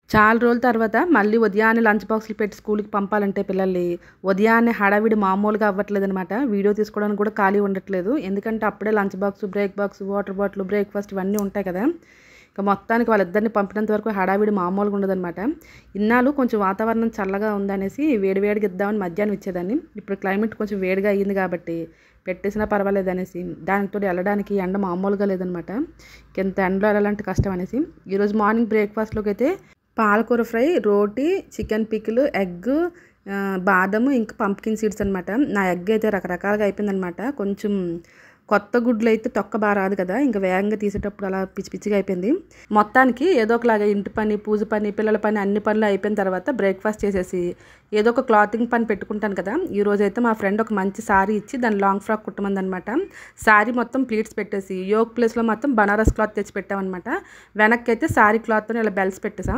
చాలా రోజుల తర్వాత మళ్ళీ ఉదయాన్నే లంచ్ బాక్సులు పెట్టి స్కూల్‌కి పంపాలంటే పిల్లల్ని, ఉదయాన్నే హడావిడి మామూలుగా అవ్వట్లేదనమాట. వీడియో తీసుకోవడానికి కూడా ఖాళీ ఉండట్లేదు. ఎందుకంటే అప్పుడే lunch box, break box, water bottle, breakfast ఇవన్నీ ఉంటాయి కదా! ఇక మొత్తానికి వాళ్ళిద్దరిని పంపినంత వరకు హడావిడి మామూలుగా ఉండదనమాట. ఇన్నాళ్ళు కొంచెం వాతావరణం చల్లగా ఉందనేసి వేడి వేడిగా ఇద్దామని మధ్యాహ్నం ఇచ్చేదాన్ని. ఇప్పుడు క్లైమేట్ కొంచెం వేడిగా అయ్యింది కాబట్టి పెట్టేసినా పర్వాలేదనేసి, దానికి తోడు ఎళ్ళడానికి ఎండ మామూలుగా లేదనమాట. ఇంత ఎండలో ఎళ్ళాలంటే కష్టం అనేసి, ఈరోజు మార్నింగ్ బ్రేక్‌ఫాస్ట్‌లోకైతే పాలకూర ఫ్రై, రోటీ, చికెన్ పికిల్, ఎగ్, బాదము, ఇంకా పంప్కిన్ సీడ్స్ అనమాట. నా ఎగ్ అయితే రకరకాలుగా అయిపోయిందనమాట. కొంచెం కొత్త గుడ్లు అయితే తొక్క బాగా రాదు కదా, ఇంకా వేగంగా తీసేటప్పుడు అలా పిచ్చి పిచ్చిగా అయిపోయింది. మొత్తానికి ఏదో ఒకలాగా ఇంటి పని, పూజ పని, పిల్లల పని అన్ని పనులు అయిపోయిన తర్వాత బ్రేక్ఫాస్ట్ చేసేసి ఏదో ఒక క్లాతింగ్ పని పెట్టుకుంటాను కదా. ఈరోజైతే మా ఫ్రెండ్ ఒక మంచి శారీ ఇచ్చి దాన్ని లాంగ్ ఫ్రాక్ కుట్టమందనమాట. శారీ మొత్తం ప్లీట్స్ పెట్టేసి యోక్ ప్లేస్లో మొత్తం బనారస్ క్లాత్ తెచ్చి పెట్టామన్నమాట. వెనక్కి అయితే శారీ క్లాత్తో ఇలా బెల్స్ పెట్టేసా.